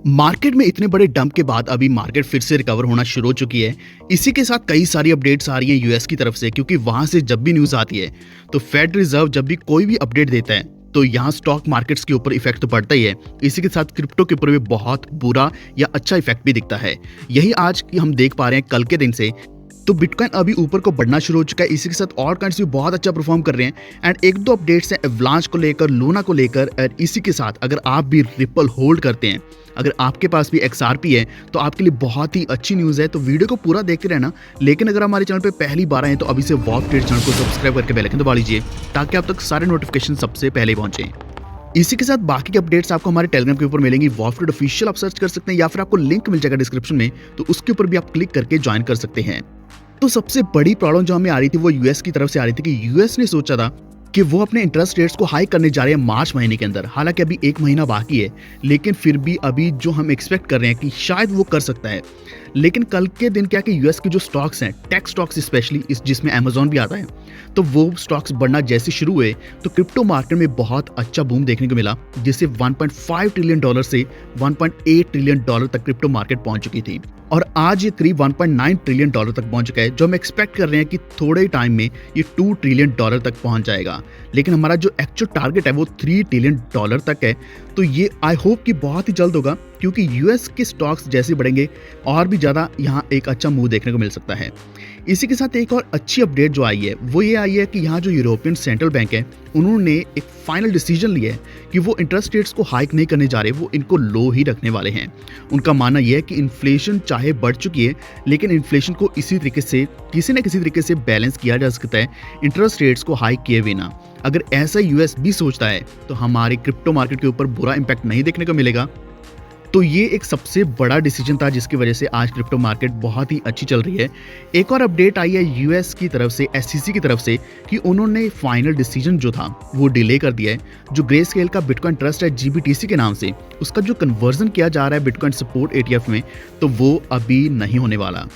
Market में इतने बड़े डंप के बाद अभी मार्केट फिर से रिकवर होना शुरू हो चुकी है। इसी के साथ कई सारी अपडेट्स आ रही हैं यूएस की तरफ से, क्योंकि वहां से जब भी न्यूज़ आती है तो फेड रिजर्व जब भी कोई भी अपडेट देता है तो यहाँ स्टॉक मार्केट्स के ऊपर इफेक्ट तो पड़ता ही है। इसी के साथ क्रिप्टो के ऊपर भी बहुत बुरा या अच्छा इफेक्ट भी दिखता है। यही आज की हम देख पा रहे हैं कल के दिन से। तो बिटकॉइन अभी ऊपर को बढ़ना शुरू हो चुका है। इसी के साथ और कॉइन्स भी बहुत अच्छा परफॉर्म कर रहे हैं। एंड एक दो अपडेट्स हैं एवलांच को लेकर, लूना को लेकर। और इसी के साथ अगर आप भी रिपल होल्ड करते हैं, अगर आपके पास भी XRP है, तो आपके लिए बहुत ही अच्छी न्यूज़ है। तो वीडियो को पूरा देखते रहना। लेकिन अगर हमारे चैनल पे पहली बार आए तो अभी से वॉल्ट ट्रेड चैनल को सब्सक्राइब करके बेल आइकन दबा लीजिए, ताकि आप तक सारे नोटिफिकेशन सबसे पहले पहुंचे। इसी के साथ बाकी के अपडेट्स आपको हमारे टेलीग्राम के ऊपर मिलेंगी। वॉल्ट ट्रेड ऑफिशियल आप सर्च कर सकते हैं, या फिर आपको लिंक मिल जाएगा डिस्क्रिप्शन में, तो उसके ऊपर भी आप क्लिक करके ज्वाइन कर सकते हैं। तो सबसे बड़ी प्रॉब्लम जो हमें आ रही थी वो यूएस की तरफ से आ रही थी कि यूएस ने सोचा था कि वो अपने इंटरेस्ट रेट्स को हाइक करने जा रहे हैं मार्च महीने के अंदर। हालांकि अभी एक महीना बाकी है, लेकिन फिर भी अभी जो हम एक्सपेक्ट कर रहे हैं कि शायद वो कर सकता है। लेकिन कल के दिन क्या कि यूएस के जो स्टॉक्स हैं, टेक स्टॉक्स स्पेशली, जिसमें अमेजॉन भी आता है, तो वो स्टॉक्स बढ़ना जैसे शुरू हुए तो क्रिप्टो मार्केट में बहुत अच्छा बूम देखने को मिला, जिससे 1.5 ट्रिलियन डॉलर से 1.8 ट्रिलियन डॉलर तक क्रिप्टो मार्केट पहुंच चुकी थी। और आज ये करीब 1.9 ट्रिलियन डॉलर तक पहुंच चुका है, जो हम एक्सपेक्ट कर रहे हैं कि थोड़े ही टाइम में ये 2 ट्रिलियन डॉलर तक पहुंच जाएगा। लेकिन हमारा जो एक्चुअल टारगेट है वो 3 ट्रिलियन डॉलर तक है। तो ये आई होप कि बहुत ही जल्द होगा, क्योंकि यूएस के स्टॉक्स जैसे बढ़ेंगे और भी ज़्यादा यहाँ एक अच्छा मूव देखने को मिल सकता है। इसी के साथ एक और अच्छी अपडेट जो आई है वो ये आई है कि यहाँ जो यूरोपियन सेंट्रल बैंक है, उन्होंने एक फाइनल डिसीजन लिया है कि वो इंटरेस्ट रेट्स को हाइक नहीं करने जा रहे, वो इनको लो ही रखने वाले हैं। उनका मानना यह है कि इन्फ्लेशन चाहे बढ़ चुकी है, लेकिन इन्फ्लेशन को इसी तरीके से किसी न किसी तरीके से बैलेंस किया जा सकता है इंटरेस्ट रेट्स को हाइक किए बिना। अगर ऐसा यूएस भी सोचता है तो हमारे क्रिप्टो मार्केट के ऊपर बुरा इंपैक्ट नहीं देखने को मिलेगा। तो ये एक सबसे बड़ा डिसीजन था, जिसकी वजह से आज क्रिप्टो मार्केट बहुत ही अच्छी चल रही है। एक और अपडेट आई है यूएस की तरफ से, SEC की तरफ से, कि उन्होंने फाइनल डिसीजन जो था वो डिले कर दिया है। जो ग्रे स्केल का बिटकॉइन ट्रस्ट है GBTC के नाम से, उसका जो कन्वर्जन किया जा रहा है बिटकॉइन सपोर्ट ETF में, तो वो अभी नहीं होने वाला।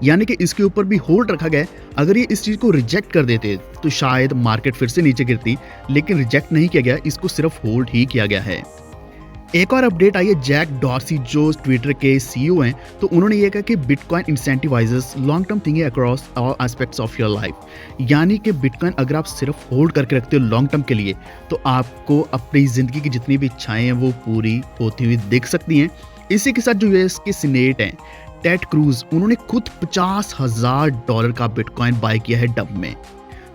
यानी कि इसके ऊपर भी होल्ड रखा गया है। अगर ये इस चीज़ को रिजेक्ट कर देते तो शायद मार्केट फिर से नीचे गिरती, लेकिन रिजेक्ट नहीं किया गया, इसको सिर्फ होल्ड ही किया गया है। एक और अपडेट आई है जैक डॉर्सी, जो ट्विटर के CEO हैं, तो उन्होंने ये कहा कि bitcoin incentivises long term thinking across all aspects of your life. यानी कि बिटकॉइन अगर आप सिर्फ होल्ड करके रखते हो लॉन्ग टर्म के लिए, तो आपको अपनी ज़िंदगी की जितनी भी इच्छाएं हैं वो पूरी होती हुई दिख सकती हैं। इसी के साथ जो यूएस के सीनेट हैं, टेड क्रूज, उन्होंने खुद $50,000 का बिटकॉइन बाय किया है डंप में।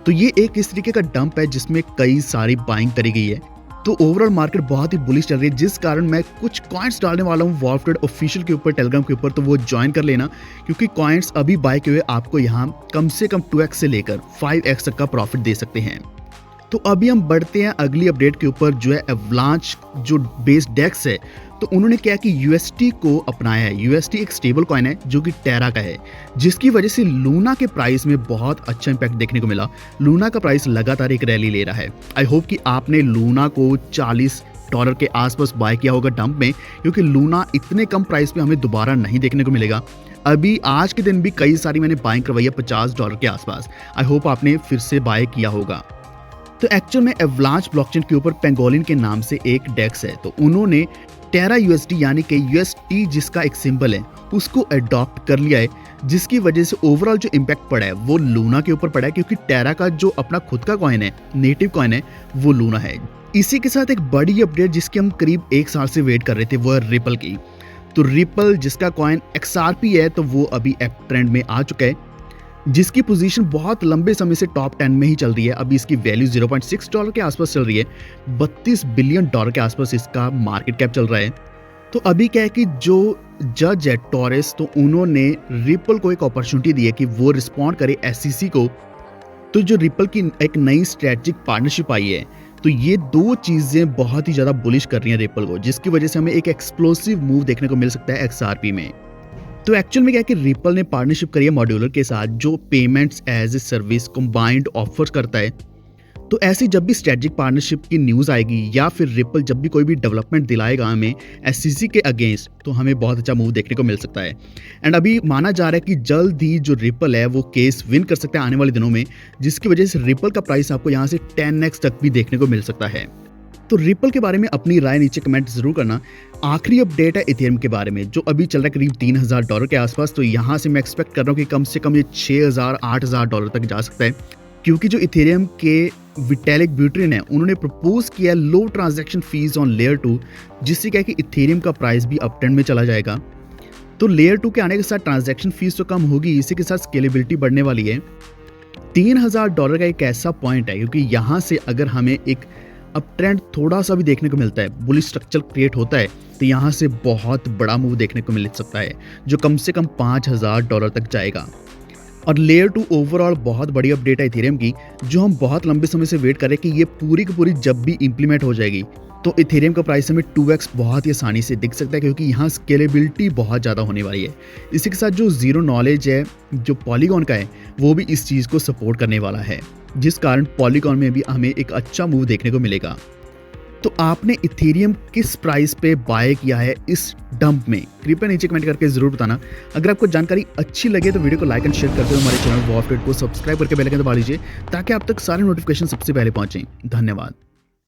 तो ये एक इस तरीके का डंप है जिसमें कई सारी बाइंग करी गई है। तो ओवरऑल मार्केट बहुत ही बुलिश चल रही है, जिस कारण मैं कुछ कॉइन्स डालने वाला हूँ वॉल्ट ट्रेड ऑफिशियल के ऊपर, टेलीग्राम के ऊपर, तो वो ज्वाइन कर लेना, क्योंकि कॉइन्स अभी बाय किए हुए आपको यहाँ कम से कम 2x से लेकर 5x तक का प्रॉफिट दे सकते हैं। तो अभी हम बढ़ते हैं अगली अपडेट के ऊपर, जो है एवलांच जो बेस डेक्स है। तो उन्होंने क्या कि UST को अपनाया है। UST एक स्टेबल कॉइन है जो कि टेरा का है, जिसकी वजह से लूना के प्राइस में बहुत अच्छा इंपैक्ट देखने को मिला। लूना का प्राइस लगातार एक रैली ले रहा है। आई होप कि आपने लूना को $40 के आसपास बाय किया होगा डंप में, क्योंकि लूना इतने कम प्राइस पे हमें दोबारा नहीं देखने को मिलेगा। अभी आज के दिन भी कई सारी मैंने बाइंग करवाई है $50 के आसपास। आई होप आपने फिर से बाय किया होगा। तो एक्चुअल में एवलांच ब्लॉकचेन के ऊपर पेंगोलिन के नाम से एक डेक्स है, तो उन्होंने टेरा USD यानी कि UST जिसका एक सिंबल है उसको अडॉप्ट कर लिया है, जिसकी वजह से ओवरऑल जो इम्पैक्ट पड़ा है वो लूना के ऊपर पड़ा है, क्योंकि टेरा का जो अपना खुद का कॉइन है, नेटिव कॉइन है, वो लूना है। इसी के साथ एक बड़ी अपडेट जिसकी हम करीब 1 साल से वेट कर रहे थे, वो है रिपल की। तो रिपल जिसका कॉइन XRP है, तो वो अभी एप ट्रेंड में आ चुका है, जिसकी पोजीशन बहुत लंबे समय से टॉप 10 में ही चल रही है। अभी इसकी वैल्यू $0.6 के आसपास चल रही है। $32 बिलियन के आसपास इसका मार्केट कैप चल रहा है। तो अभी क्या है कि जो जज है टॉरेस, तो उन्होंने रिपल को एक अपॉर्चुनिटी दी है कि वो रिस्पॉन्ड करे SEC को। तो जो रिपल की एक नई स्ट्रेटेजिक पार्टनरशिप आई है, तो ये दो चीज़ें बहुत ही ज़्यादा बुलिश कर रही हैं रिपल को, जिसकी वजह से हमें एक एक्सप्लोसिव मूव देखने को मिल सकता है XRP में। तो एक्चुअल में क्या है कि रिपल ने पार्टनरशिप करी है मॉड्यूलर के साथ, जो payments as a service combined offers करता है। तो ऐसी जब भी स्ट्रेटेजिक पार्टनरशिप की न्यूज़ आएगी, या फिर रिपल जब भी कोई भी डेवलपमेंट दिलाएगा हमें SEC के अगेंस्ट, तो हमें बहुत अच्छा मूव देखने को मिल सकता है। एंड अभी माना जा रहा है कि जल्द ही जो रिपल है वो केस विन कर सकता है आने वाले दिनों में, जिसकी वजह से रिपल का प्राइस आपको यहाँ से 10x तक भी देखने को मिल सकता है। तो रिपल के बारे में अपनी राय नीचे कमेंट जरूर करना। आखिरी अपडेट है इथेरियम के बारे में, जो अभी चल रहा है करीब $3000 के आसपास। तो यहाँ से मैं एक्सपेक्ट कर रहा हूँ कि कम से कम ये $6000-8000 तक जा सकता है, क्योंकि जो इथेरियम के विटैलिक ब्यूटेरिन है उन्होंने प्रपोज किया लो ट्रांजैक्शन फीस ऑन लेयर 2, जिससे क्या है कि इथेरियम का प्राइस भी अप ट्रेंड में चला जाएगा। तो लेयर 2 के आने के साथ ट्रांजैक्शन फीस तो कम होगी, इसी के साथ स्केलेबिलिटी बढ़ने वाली है। $3000 का एक ऐसा पॉइंट है, क्योंकि यहाँ से अगर हमें एक अप ट्रेंड थोड़ा सा भी देखने को मिलता है, बुलिश स्ट्रक्चर क्रिएट होता है, तो यहाँ से बहुत बड़ा मूव देखने को मिल सकता है, जो कम से कम $5000 तक जाएगा। और लेयर 2 ओवरऑल बहुत बड़ी अपडेट है इथेरियम की, जो हम बहुत लंबे समय से वेट कर रहे हैं कि ये पूरी की पूरी जब भी इंप्लीमेंट हो जाएगी तो इथेरियम का प्राइस हमें 2x बहुत ही आसानी से दिख सकता है, क्योंकि यहाँ स्केलेबिलिटी बहुत ज़्यादा होने वाली है। इसी के साथ जो जीरो नॉलेज है जो पॉलीगॉन का है, वो भी इस चीज़ को सपोर्ट करने वाला है, जिस कारण पॉलीगॉन में भी हमें एक अच्छा मूव देखने को मिलेगा। तो आपने इथेरियम किस प्राइस पे बाय किया है इस डंप में, कृपया नीचे कमेंट करके जरूर बताना। अगर आपको जानकारी अच्छी लगे तो वीडियो को लाइक एंड शेयर करते हुए हमारे चैनल वॉव अपडेट को सब्सक्राइब करके बेल आइकन दबा लीजिए, ताकि आप तक सारे नोटिफिकेशन सबसे पहले पहुंचें। धन्यवाद।